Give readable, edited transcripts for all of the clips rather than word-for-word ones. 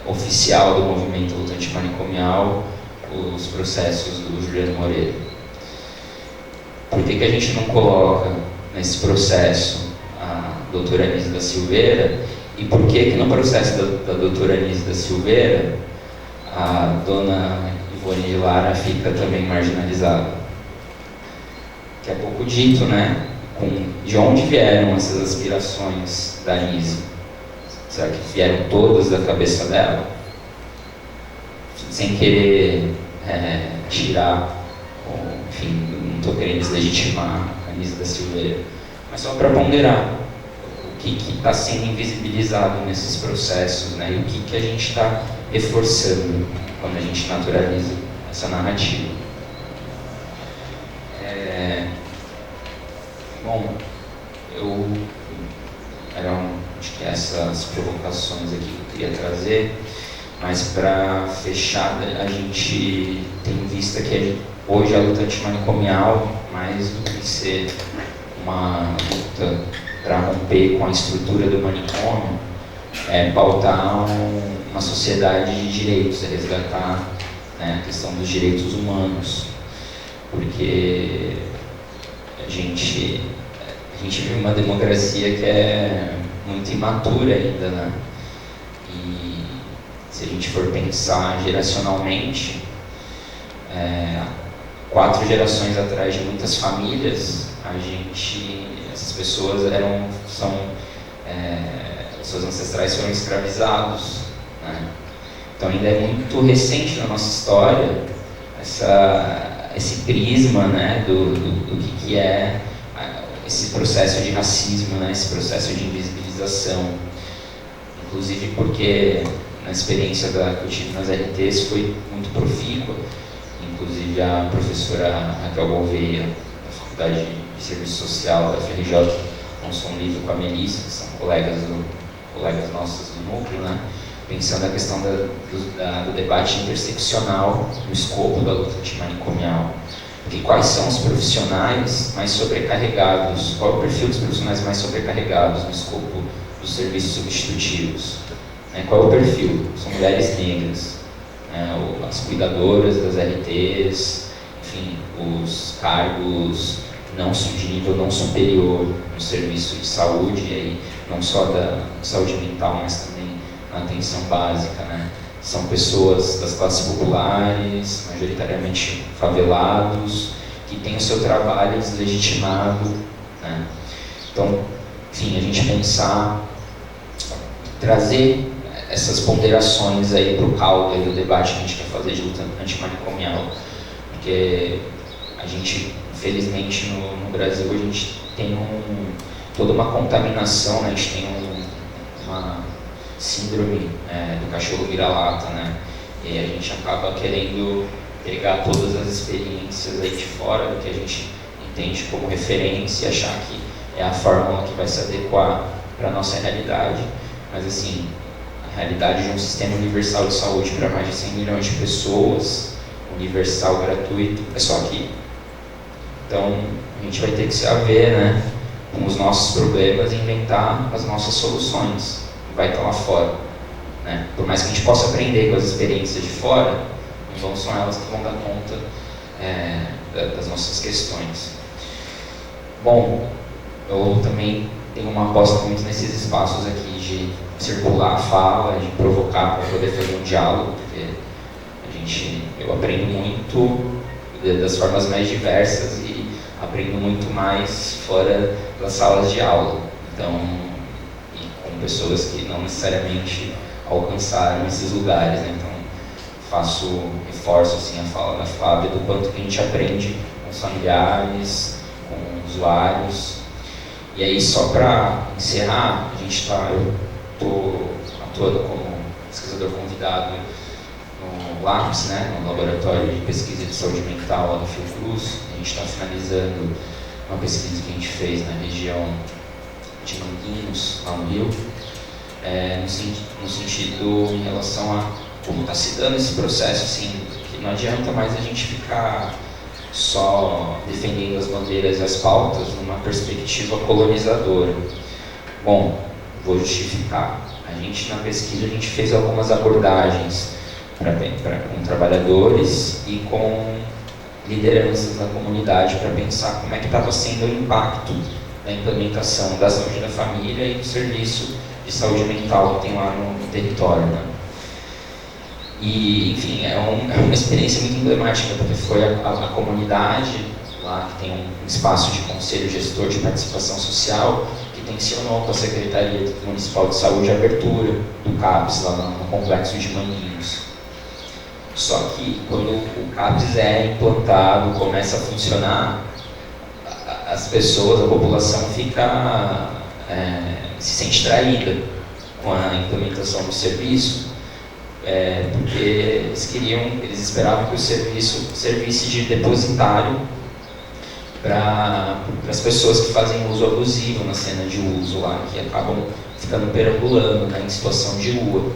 oficial do movimento luta antimanicomial, os processos do Juliano Moreira. Por que a gente não coloca nesse processo a doutora Anísia da Silveira, e por que no processo da doutora Anísia da Silveira a dona Ivone de Lara fica também marginalizada? Que é pouco dito, né? De onde vieram essas aspirações da Anísia? Será que vieram todas da cabeça dela? Sem querer tirar, enfim, não estou querendo deslegitimar a Anísia da Silveira, mas só para ponderar o que está sendo invisibilizado nesses processos, né? E o que a gente está reforçando quando a gente naturaliza essa narrativa. Bom, acho que essas provocações aqui que eu queria trazer, mas para fechar, a gente tem vista que hoje a luta antimanicomial, mais do que ser uma luta para romper com a estrutura do manicômio, é pautar uma sociedade de direitos, é resgatar, né, a questão dos direitos humanos, porque a gente vive uma democracia que é muito imatura ainda, né? E se a gente for pensar geracionalmente, 4 gerações atrás de muitas famílias, essas pessoas seus ancestrais foram escravizados, né? Então ainda é muito recente na nossa história esse prisma, né, do que é esse processo de racismo, né, esse processo de invisibilização. Inclusive porque na experiência que eu tive nas RTs foi muito profícua. Inclusive a professora Raquel Gouveia, da Faculdade de Serviço Social da FRJ, lançou um livro com a Melissa, que são colegas nossos do núcleo, né, pensando a questão do debate interseccional no escopo da luta antimanicomial. Porque quais são os profissionais mais sobrecarregados? Qual é o perfil dos profissionais mais sobrecarregados no escopo dos serviços substitutivos? Qual é o perfil? São mulheres negras, as cuidadoras das RTs, enfim, os cargos de nível não superior no serviço de saúde, e aí não só da saúde mental, mas também na atenção básica, né? São pessoas das classes populares, majoritariamente favelados, que têm o seu trabalho deslegitimado, né? Então, enfim, a gente pensar, trazer essas ponderações aí para o caldo do debate que a gente quer fazer de luta antimanicomial, porque a gente, infelizmente, no Brasil, a gente tem toda uma contaminação, né? A gente tem uma síndrome do cachorro vira-lata, né? E aí a gente acaba querendo pegar todas as experiências aí de fora do que a gente entende como referência e achar que é a fórmula que vai se adequar para a nossa realidade. Mas assim, a realidade de um sistema universal de saúde para mais de 100 milhões de pessoas, universal, gratuito, é só aqui. Então a gente vai ter que se haver, né, com os nossos problemas e inventar as nossas soluções. Vai estar lá fora, né? Por mais que a gente possa aprender com as experiências de fora, não são elas que vão dar conta das nossas questões. Bom, eu também tenho uma aposta muito nesses espaços aqui de circular a fala, de provocar para poder fazer um diálogo, porque eu aprendo muito das formas mais diversas e aprendo muito mais fora das salas de aula. Então, pessoas que não necessariamente alcançaram esses lugares, né? Então reforço assim a fala da Flávia do quanto que a gente aprende com os familiares, com usuários. E aí, só para encerrar, eu estou atuando como pesquisador convidado no LAPS, né, no Laboratório de Pesquisa de Saúde Mental lá do Fiocruz. A gente está finalizando uma pesquisa que a gente fez na região de Manguinhos, lá no Rio, no sentido em relação a como está se dando esse processo, assim, que não adianta mais a gente ficar só defendendo as bandeiras e as pautas numa perspectiva colonizadora. Bom, vou justificar. A A gente, na pesquisa, a gente fez algumas abordagens com trabalhadores e com lideranças da comunidade para pensar como é que estava sendo o impacto da implementação da saúde da família e do serviço de saúde mental que tem lá no território, né? E, enfim, é uma experiência muito emblemática, porque foi a comunidade lá, que tem um espaço de conselho gestor de participação social, que tensionou com a Secretaria Municipal de Saúde a abertura do CAPS lá no complexo de Manguinhos. Só que quando o CAPS é implantado, começa a funcionar, as pessoas, a população se sente traída com a implementação do serviço, porque eles esperavam que o serviço servisse de depositário para as pessoas que fazem uso abusivo na cena de uso lá, que acabam ficando perambulando, né, em situação de rua.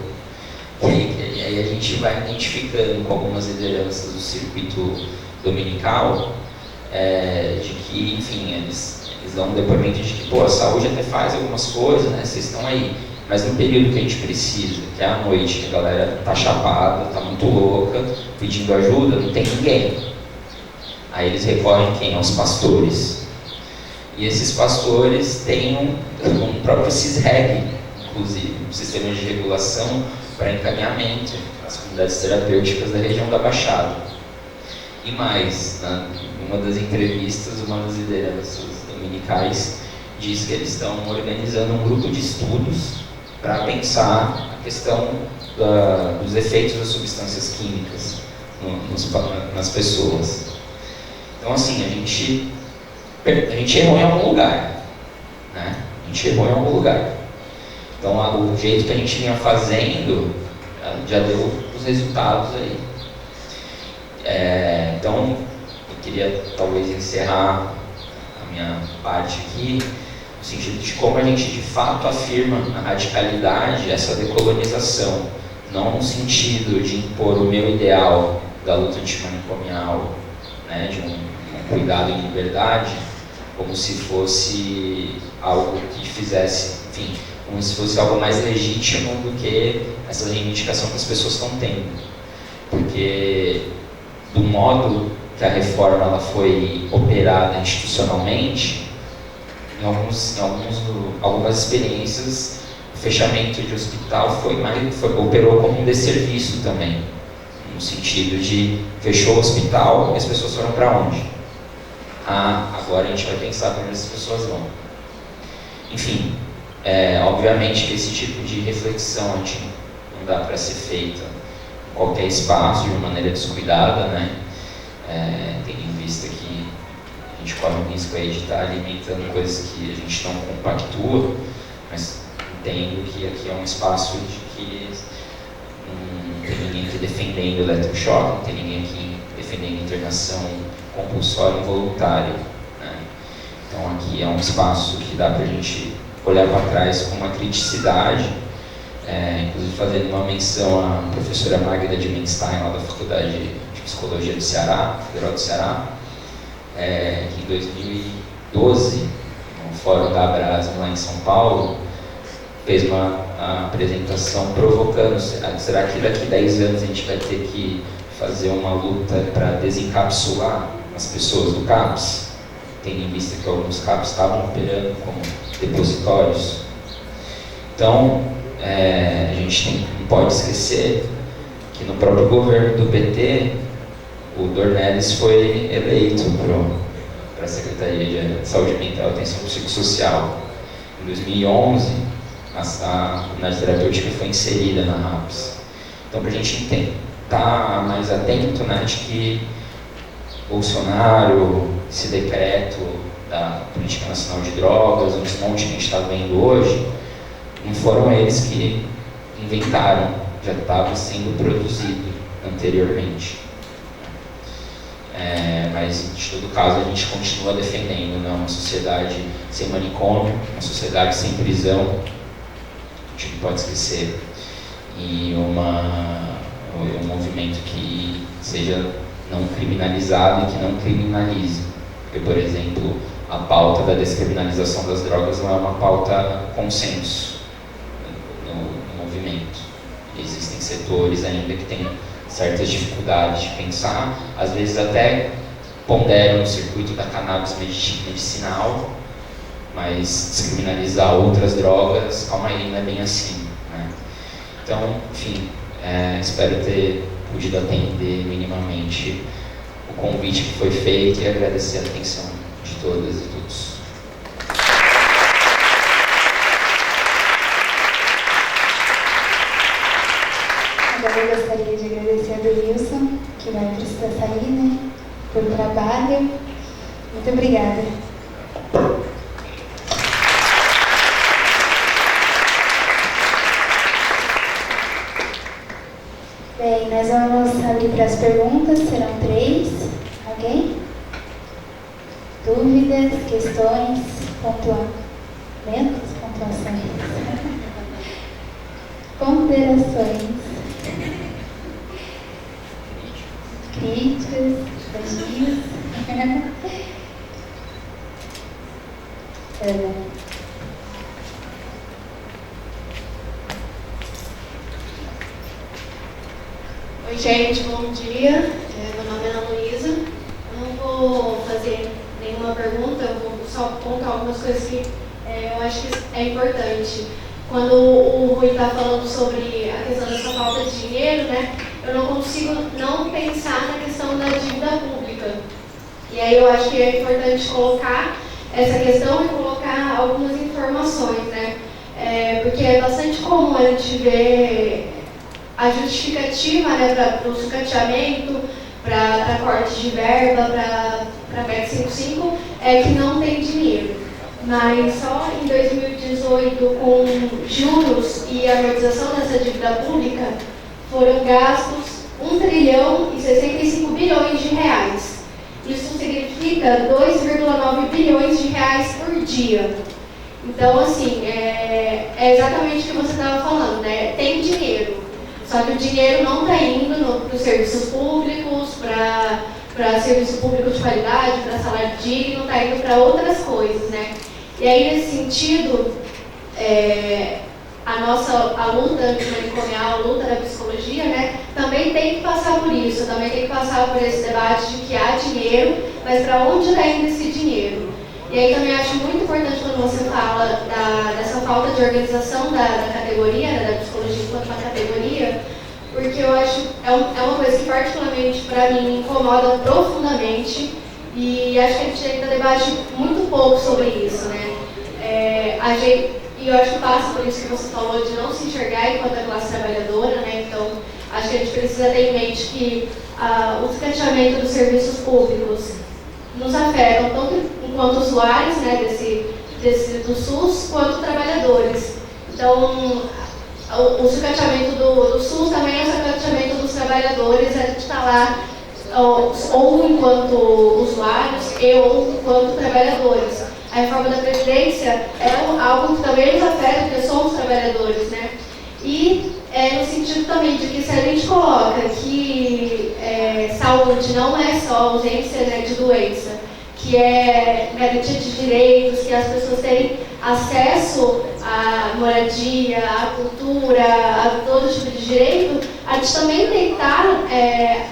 E aí a gente vai identificando com algumas lideranças do circuito dominical, de que, enfim, eles dão um depoimento de que, a saúde até faz algumas coisas, né, vocês estão aí, mas no período que a gente precisa, que é à noite, que a galera tá chapada, tá muito louca, pedindo ajuda, não tem ninguém. Aí eles recorrem quem? Aos pastores. E esses pastores têm um próprio CISREG, inclusive, um sistema de regulação para encaminhamento às comunidades terapêuticas da região da Baixada. E mais, numa das entrevistas, uma das lideranças dominicais diz que eles estão organizando um grupo de estudos para pensar a questão dos efeitos das substâncias químicas nas pessoas. Então, assim, a gente errou em algum lugar, né? A gente errou em algum lugar. Então, o jeito que a gente vinha fazendo já deu os resultados aí. Então, eu queria talvez encerrar a minha parte aqui no sentido de como a gente de fato afirma a radicalidade, essa decolonização, não no sentido de impor o meu ideal da luta antimanicomial, né, de um cuidado em liberdade, como se fosse algo que fizesse, enfim, como se fosse algo mais legítimo do que essa reivindicação que as pessoas estão tendo. Porque do modo que a reforma ela foi operada institucionalmente, em algumas experiências, o fechamento de hospital operou como um desserviço também, no sentido de fechou o hospital e as pessoas foram para onde? Agora a gente vai pensar para onde as pessoas vão. Enfim, obviamente que esse tipo de reflexão não dá para ser feita em qualquer espaço, de uma maneira descuidada, né? Tendo em vista que a gente corre o risco aí de estar alimentando coisas que a gente não compactua, mas entendo que aqui é um espaço de que não tem ninguém aqui defendendo o eletrochoque, não tem ninguém aqui defendendo internação compulsória e involuntária, né? Então aqui é um espaço que dá para a gente olhar para trás com uma criticidade, inclusive fazendo uma menção à professora Magda de Menstein, lá da Faculdade de Psicologia do Ceará, Federal do Ceará, que em 2012, no Fórum da Abrasam lá em São Paulo, fez uma apresentação provocando, será que daqui 10 anos a gente vai ter que fazer uma luta para desencapsular as pessoas do CAPS, tendo em vista que alguns CAPS estavam operando como depositórios? Então, a gente não pode esquecer que no próprio governo do PT, o Dornelles foi eleito para a Secretaria de Saúde Mental e Atenção Psicossocial. Em 2011, a comunidade terapêutica foi inserida na RAPS. Então, para a gente estar mais atento, né, de que Bolsonaro, esse decreto da Política Nacional de Drogas, o desmonte que a gente está vendo hoje, não foram eles que inventaram, já estava sendo produzido anteriormente. Mas, de todo caso, a gente continua defendendo, né, uma sociedade sem manicômio, uma sociedade sem prisão, a gente não pode esquecer, e um movimento que seja não criminalizado e que não criminalize. Porque, por exemplo, a pauta da descriminalização das drogas não é uma pauta consenso no existem setores ainda que têm certas dificuldades de pensar, às vezes até ponderam o circuito da cannabis medicinal, mas descriminalizar outras drogas, calma aí, não é bem assim, né? Então, enfim, espero ter podido atender minimamente o convite que foi feito e agradecer a atenção de todas e todos. Agora eu gostaria de agradecer a Denilson, que vai precisar sair, né, por trabalho. Muito obrigada. Bem, nós vamos abrir para as perguntas, serão 3. Alguém? Dúvidas, questões, pontuamentos, pontuações, ponderações, críticas, elogios. Ana. Oi, gente, bom dia. Meu nome é Ana Luísa. Eu não vou fazer nenhuma pergunta, eu vou só contar algumas coisas que eu acho que é importante. Quando o Rui está falando sobre a questão dessa falta de dinheiro, né, eu não consigo não pensar na questão da dívida pública. E aí eu acho que é importante colocar essa questão e colocar algumas informações, né? Porque é bastante comum a gente ver a justificativa, né, para o sucateamento, para corte de verba, para PEC 55, é que não tem dinheiro. Mas só em 2018, com juros e amortização dessa dívida pública, foram gastos 1 trilhão e 65 bilhões de reais. Isso significa 2,9 bilhões de reais por dia. Então, assim, é exatamente o que você estava falando, né? Tem dinheiro. Só que o dinheiro não está indo para os serviços públicos, para serviço público de qualidade, para salário digno, está indo para outras coisas, né? E aí, nesse sentido, a luta antimanicomial, a luta da psicologia, né, também tem que passar por isso, também tem que passar por esse debate de que há dinheiro, mas para onde está indo esse dinheiro? E aí também acho muito importante quando você fala dessa falta de organização da categoria, né, da psicologia enquanto uma categoria, porque eu acho é uma coisa que particularmente para mim me incomoda profundamente e acho que a gente ainda debate muito pouco sobre isso, né? E eu acho que passa por isso que você falou de não se enxergar enquanto a classe trabalhadora, né? Então acho que a gente precisa ter em mente que o sucateamento dos serviços públicos nos afetam tanto enquanto usuários, né, do SUS, quanto trabalhadores. Então, o sucateamento do SUS também é o sucateamento dos trabalhadores, a gente está lá ou enquanto usuários ou enquanto trabalhadores. A reforma da Previdência é algo que também nos afeta, porque somos trabalhadores, né? E no sentido também de que se a gente coloca que saúde não é só ausência, né, de doença, que é garantia de direitos, que as pessoas têm acesso à moradia, à cultura, a todo tipo de direito, a gente também tem que estar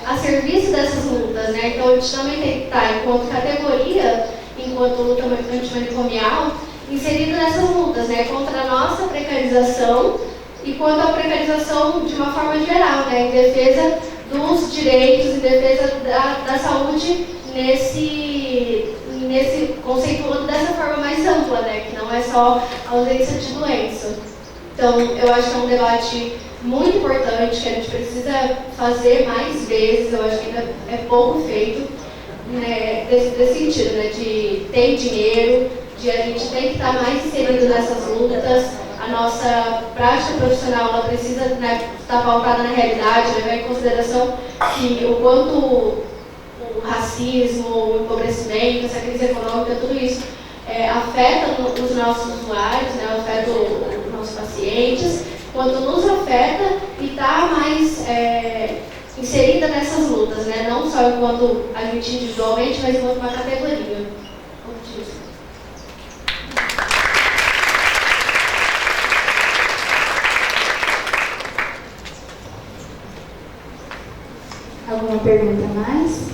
a serviço dessas lutas, né? Então a gente também tem que estar, enquanto categoria, enquanto luta antimanicomial, inserido nessas lutas, né? Contra a nossa precarização e quanto à precarização de uma forma geral, né? Em defesa dos direitos, em defesa da saúde, nesse conceituando dessa forma mais ampla, né? Que não é só ausência de doença. Então, eu acho que é um debate muito importante, que a gente precisa fazer mais vezes, eu acho que ainda é pouco feito, né, desse sentido, né? De ter dinheiro, de a gente tem que estar mais inserido nessas lutas. A nossa prática profissional ela precisa, né, estar pautada na realidade, levar em consideração que o quanto o racismo, o empobrecimento, essa crise econômica, tudo isso afeta os nossos usuários, né, afeta os nossos pacientes, quanto nos afeta e está mais inserida nessas lutas, né, não só enquanto a gente individualmente, mas enquanto uma categoria. Alguma pergunta a mais?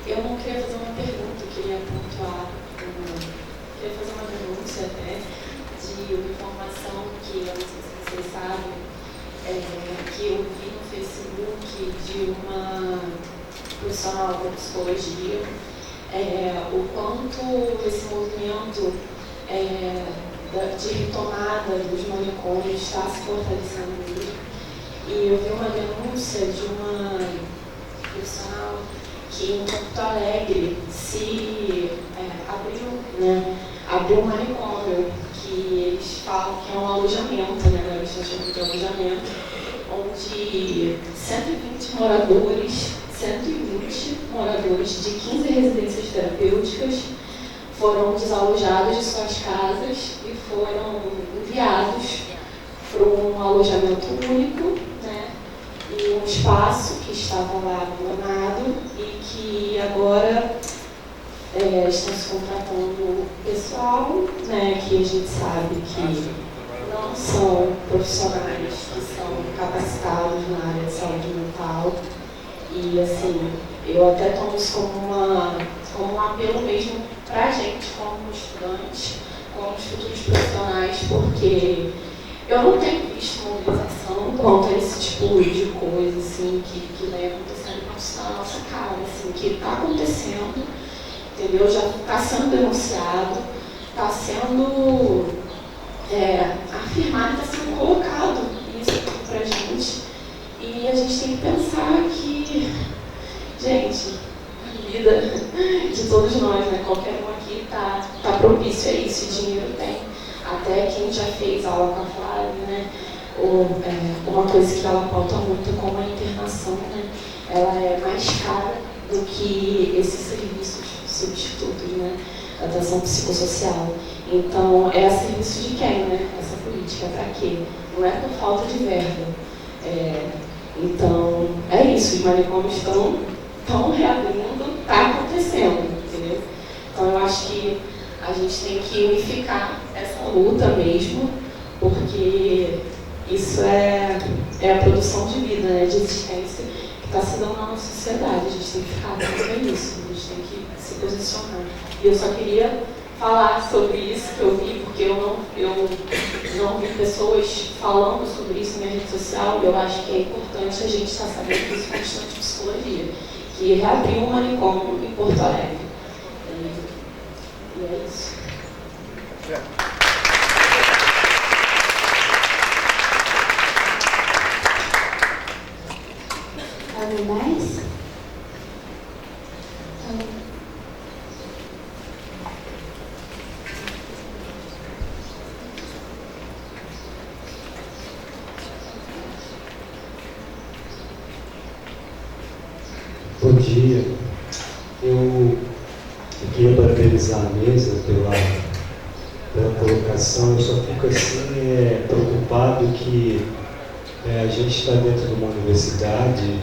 Eu não queria fazer uma pergunta, eu queria pontuar, queria fazer uma denúncia até de uma informação que eu não sei se vocês sabem, que eu vi no Facebook de uma profissional da psicologia, o quanto esse movimento de retomada dos manicômios está se fortalecendo muito. E eu vi uma denúncia de uma profissional que em Porto Alegre abriu um manicômio, que eles falam que é um alojamento, né? Agora eles estão chamando de alojamento, onde 120 moradores de 15 residências terapêuticas foram desalojados de suas casas e foram enviados para um alojamento único, né? E um espaço que estava lá abandonado e que agora estão se contratando pessoal, né, que a gente sabe que não são profissionais que são capacitados na área de saúde mental. E assim, eu até tomo isso como um apelo mesmo para a gente, como estudantes, como os futuros profissionais, porque eu não tenho visto mobilização contra esse tipo de coisa assim, que leva acontecendo na nossa cara, assim, que está acontecendo, entendeu? Já está sendo denunciado, está sendo afirmado, está sendo colocado isso para a gente. E a gente tem que pensar que, gente, a vida de todos nós, né? Qualquer um aqui está propício a isso, e dinheiro tem. Até quem já fez aula com a Flávia, né? Uma coisa que ela aponta muito é como a internação, né? Ela é mais cara do que esses serviços substitutos, né? A atenção psicossocial. Então, é a serviço de quem, né? Essa política, para quê? Não é por falta de verba. Então, é isso, os manicômios estão reabrindo, está acontecendo, entendeu? Então, eu acho que a gente tem que unificar essa luta mesmo, porque isso é a produção de vida, né, de existência que está se dando na nossa sociedade. A gente tem que ficar atento a isso, a gente tem que se posicionar. E eu só queria falar sobre isso que eu vi, porque eu não vi pessoas falando sobre isso na minha rede social, e eu acho que é importante a gente estar sabendo disso com estudante de psicologia, que reabriu um manicômio em Porto Alegre. E é isso. Algo mais? Bom dia. Eu queria parabenizar a mesa pela colocação. Eu só fico assim preocupado que a gente está dentro de uma universidade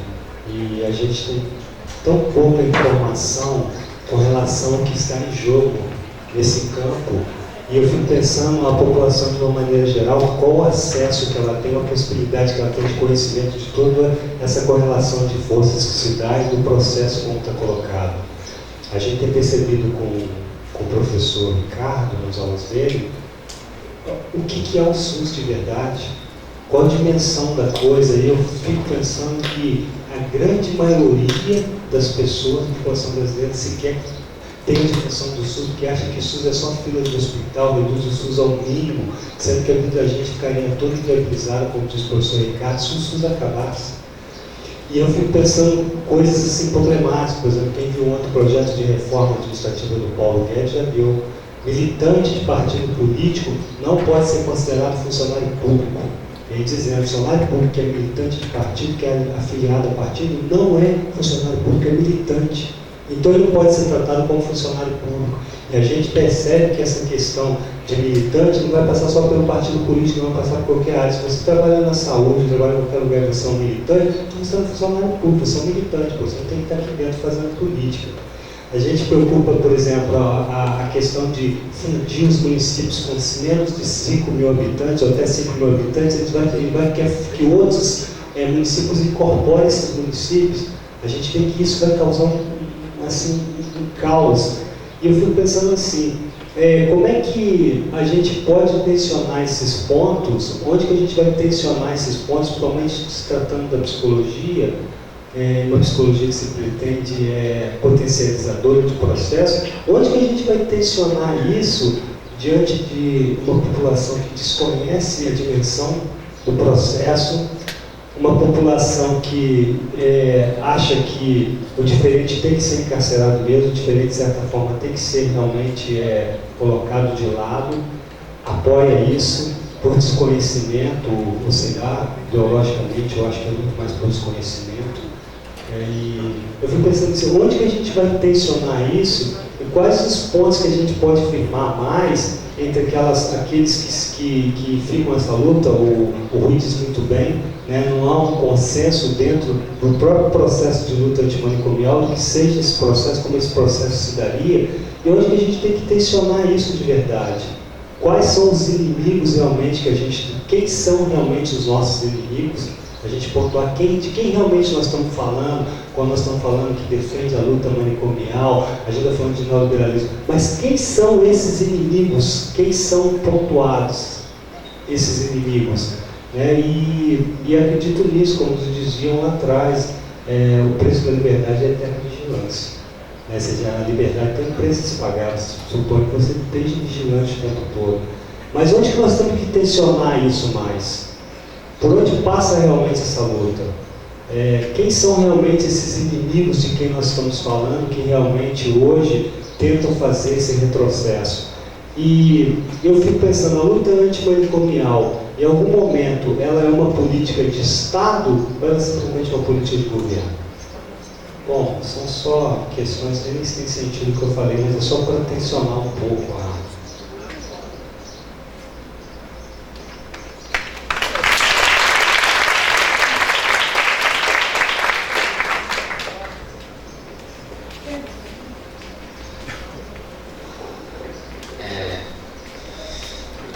e a gente tem tão pouca informação com relação ao que está em jogo nesse campo. E eu fico pensando na população de uma maneira geral, qual o acesso que ela tem, a possibilidade que ela tem de conhecimento de toda essa correlação de forças que se dá e do processo como está colocado. A gente tem percebido com o professor Ricardo, nas aulas dele, o que é o SUS de verdade, qual a dimensão da coisa. E eu fico pensando que a grande maioria das pessoas da população brasileira sequer tem a dimensão do SUS, porque acha que o SUS é só fila de hospital, reduz o SUS ao mínimo, sendo que muita gente ficaria toda inviabilizada, como diz o professor Ricardo, se o SUS acabasse. E eu fico pensando coisas assim problemáticas. Por exemplo, quem viu outro projeto de reforma administrativa do Paulo Guedes já viu. Militante de partido político não pode ser considerado funcionário público. Ele dizendo, funcionário público que é militante de partido, que é afiliado a partido, não é funcionário público, é militante. Então ele não pode ser tratado como funcionário público. E a gente percebe que essa questão de militante não vai passar só pelo partido político, não vai passar por qualquer área. Se você trabalha na saúde, trabalha em qualquer lugar, você é um militante, você não é funcionário público, você é um militante, você tem que estar aqui dentro fazendo política. A gente preocupa, por exemplo, a questão de fundir os municípios com menos de 5 mil habitantes, ou até 5 mil habitantes, ele vai querer que outros municípios incorporem esses municípios. A gente vê que isso vai causar um caos. E eu fico pensando assim, como é que a gente pode tensionar esses pontos, onde que a gente vai tensionar esses pontos, principalmente se tratando da psicologia, uma psicologia que se pretende potencializadora de processo, onde que a gente vai tensionar isso diante de uma população que desconhece a dimensão do processo, uma população que acha que o diferente tem que ser encarcerado mesmo, o diferente de certa forma tem que ser realmente colocado de lado, apoia isso por desconhecimento, ou sei lá, ideologicamente eu acho que é muito mais por desconhecimento. E eu fico pensando assim, onde que a gente vai tensionar isso e quais os pontos que a gente pode firmar mais entre aqueles que ficam nessa luta. O Rui diz muito bem, né, não há um consenso dentro do próprio processo de luta antimanicomial do que seja esse processo, como esse processo se daria, e onde que a gente tem que tensionar isso de verdade. Quais são os inimigos realmente quem são realmente os nossos inimigos? A gente pontuar de quem realmente nós estamos falando, quando nós estamos falando que defende a luta manicomial, a gente está falando de neoliberalismo. Mas quem são esses inimigos? Quem são pontuados esses inimigos? E acredito nisso, como nos diziam lá atrás, o preço da liberdade é a eterna vigilância. Ou seja, a liberdade tem um preço a se pagar, supõe que você esteja vigilante o tempo todo. Mas onde que nós temos que tensionar isso mais? Por onde passa realmente essa luta? Quem são realmente esses inimigos de quem nós estamos falando, que realmente hoje tentam fazer esse retrocesso? E eu fico pensando, a luta antimanicomial, em algum momento, ela é uma política de Estado ou ela é simplesmente uma política de governo? Bom, são só questões que nem tem sentido o que eu falei, mas é só para tensionar um pouco a...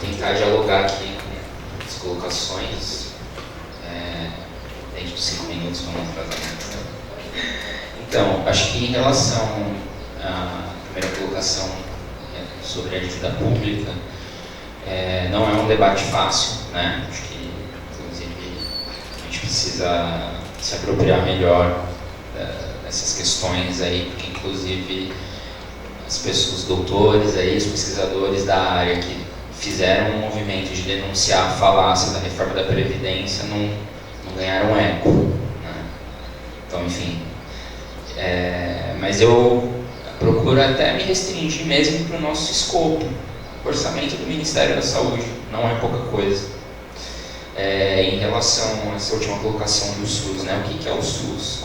Tentar dialogar aqui com as colocações dentro dos 5 minutos que eu não atrasamento. Então, acho que em relação à primeira colocação sobre a dívida pública, não é um debate fácil, né? Acho que, inclusive, a gente precisa se apropriar melhor dessas questões aí, porque, inclusive, as pessoas, os doutores aí, os pesquisadores da área que fizeram um movimento de denunciar a falácia da reforma da Previdência não ganharam eco, né? Então, enfim, mas eu procuro até me restringir mesmo para o nosso escopo. O orçamento do Ministério da Saúde não é pouca coisa. Em relação a essa última colocação do SUS, né? O que é o SUS?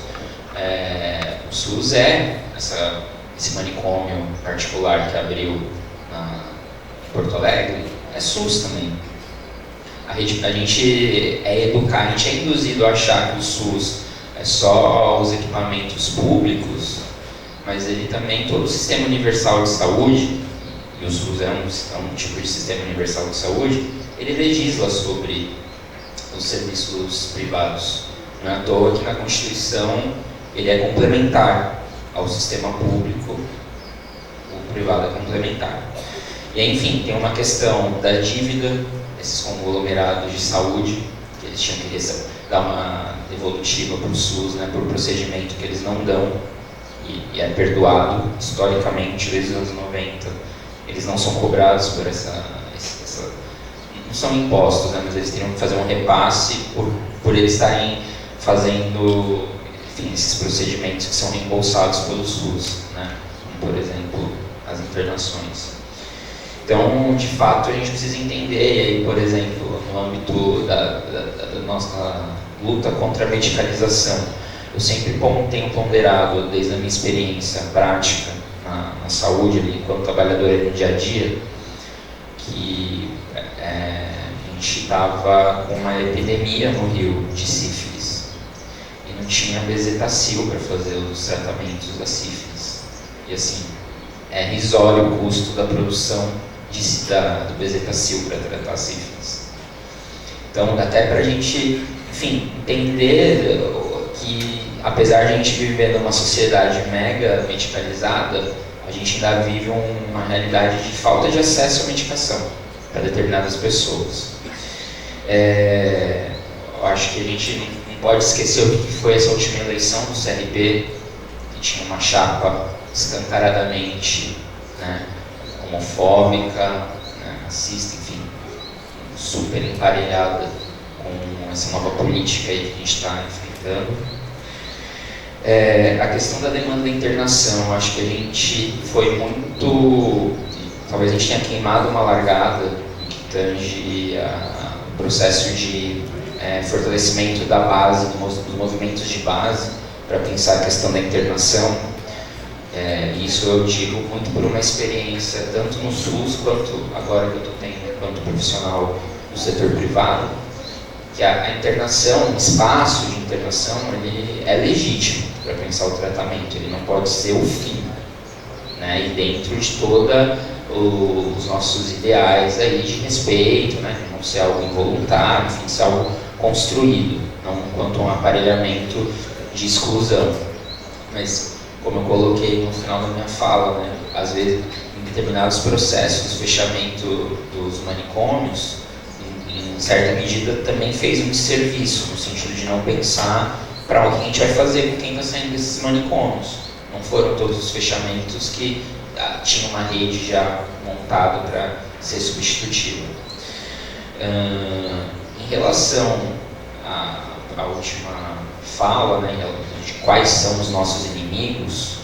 O SUS é esse manicômio particular que abriu na Porto Alegre, é SUS também. A gente é educado, a gente é induzido a achar que o SUS é só os equipamentos públicos, mas ele também, todo o sistema universal de saúde, e o SUS é um tipo de sistema universal de saúde, ele legisla sobre os serviços privados. Não é à toa que na Constituição ele é complementar ao sistema público, o privado é complementar. E enfim, tem uma questão da dívida, esses conglomerados de saúde, que eles tinham que dar uma devolutiva para o SUS, né, por procedimento que eles não dão, e é perdoado historicamente desde os anos 90. Eles não são cobrados por não são impostos, né, mas eles teriam que fazer um repasse por eles estarem fazendo, enfim, esses procedimentos que são reembolsados pelo SUS, né, como, por exemplo, as internações. Então, de fato, a gente precisa entender, e aí, por exemplo, no âmbito da nossa luta contra a medicalização, eu sempre tenho ponderado, desde a minha experiência prática na saúde, ali, enquanto trabalhador no dia a dia, que a gente estava com uma epidemia no Rio de sífilis e não tinha bezetacil para fazer os tratamentos da sífilis. E assim, é risório o custo da produção do bezetacil para tratar a sífilis. Então, até para a gente, enfim, entender que, apesar de a gente viver numa sociedade mega medicalizada, a gente ainda vive uma realidade de falta de acesso à medicação para determinadas pessoas. Eu acho que a gente não pode esquecer o que foi essa última eleição do CRP, que tinha uma chapa escancaradamente, né, homofóbica, né, racista, enfim, super emparelhada com essa nova política aí que a gente está enfrentando. A questão da demanda da internação, eu acho que a gente foi muito... Talvez a gente tenha queimado uma largada que tange o processo de fortalecimento da base, dos movimentos de base, para pensar a questão da internação. Isso eu digo muito por uma experiência, tanto no SUS, quanto agora que eu estou tendo enquanto profissional do setor privado, que a internação, o espaço de internação, ele é legítimo para pensar o tratamento, ele não pode ser o fim, né? E dentro de todos os nossos ideais aí de respeito, né? Não ser algo involuntário, enfim, ser algo construído, não quanto um aparelhamento de exclusão. Mas, como eu coloquei no final da minha fala, né? Às vezes, em determinados processos de fechamento dos manicômios, em certa medida também fez um desserviço, no sentido de não pensar para o que a gente vai fazer com quem está saindo desses manicômios. Não foram todos os fechamentos que tinham uma rede já montada para ser substitutiva. Em relação à última fala, né, de quais são os nossos inimigos,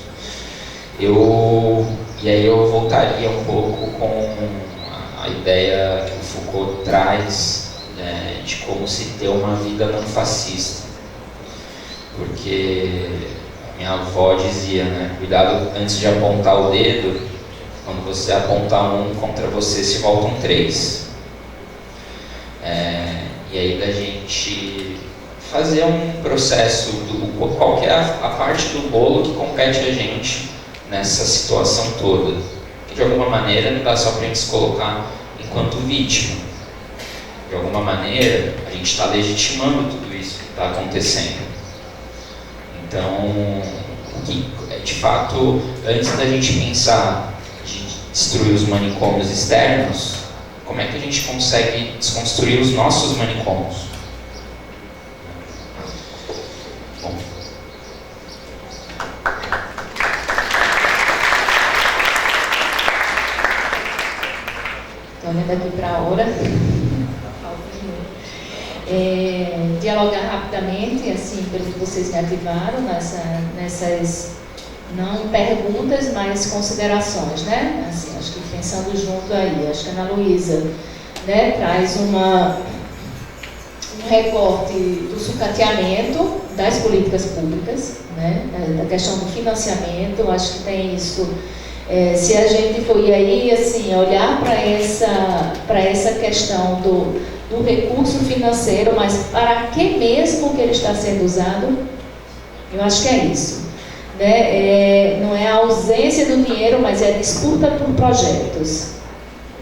e aí eu voltaria um pouco com a ideia que o Foucault traz, né, de como se ter uma vida não fascista. Porque minha avó dizia, né, cuidado antes de apontar o dedo, quando você apontar um contra você se voltam 3. E aí da gente fazer um processo, qual que é a parte do bolo que compete a gente nessa situação toda. Que de alguma maneira não dá só para a gente se colocar enquanto vítima. De alguma maneira a gente está legitimando tudo isso que está acontecendo. Então, de fato, antes da gente pensar de destruir os manicômios externos, como é que a gente consegue desconstruir os nossos manicômios? Bom. Estou olhando aqui para a hora. Dialogar rapidamente, assim, pelo que vocês me ativaram nessas não perguntas, mas considerações, né? Assim, acho que pensando junto aí, acho que a Ana Luísa, né, traz um recorte do sucateamento das políticas públicas, né, da questão do financiamento. Acho que tem isso. Se a gente for aí, assim, olhar para essa questão do recurso financeiro, mas para que mesmo que ele está sendo usado, eu acho que é isso. Né? Não é a ausência do dinheiro, mas é a disputa por projetos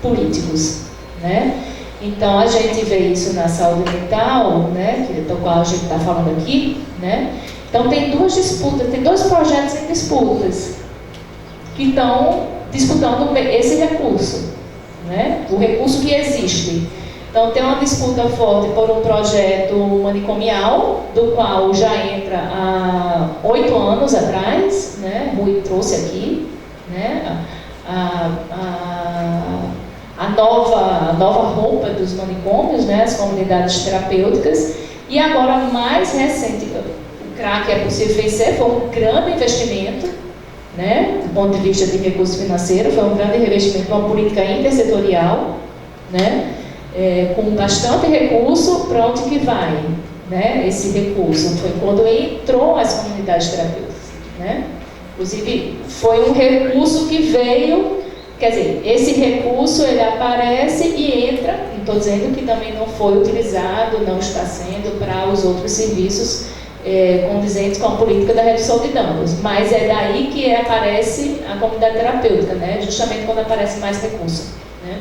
políticos. Né? Então, a gente vê isso na saúde mental, né, do qual a gente está falando aqui. Né? Então, tem 2 disputas, tem 2 projetos em disputas, que estão disputando esse recurso, né? O recurso que existe. Então, tem uma disputa forte por um projeto manicomial, do qual já entra há 8 anos atrás, né? Rui trouxe aqui, né? A nova roupa dos manicômios, né? As comunidades terapêuticas. E agora, mais recente, o CRAC é possível vencer, foi um grande investimento, né? Do ponto de vista de recurso financeiro, foi um grande investimento, uma política intersetorial, né? Com bastante recurso, para onde que vai, né, esse recurso? Foi quando entrou as comunidades terapêuticas, né? Inclusive, foi um recurso que veio, quer dizer, esse recurso ele aparece e entra, não estou dizendo que também não foi utilizado, não está sendo para os outros serviços condizentes com a política da redução de danos, mas é daí que aparece a comunidade terapêutica, né? Justamente quando aparece mais recurso, né?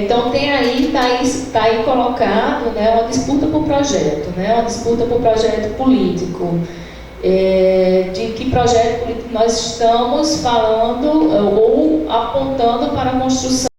Então tem aí, está aí colocado, né, uma disputa por projeto, né, uma disputa por projeto político. De que projeto político nós estamos falando ou apontando para a construção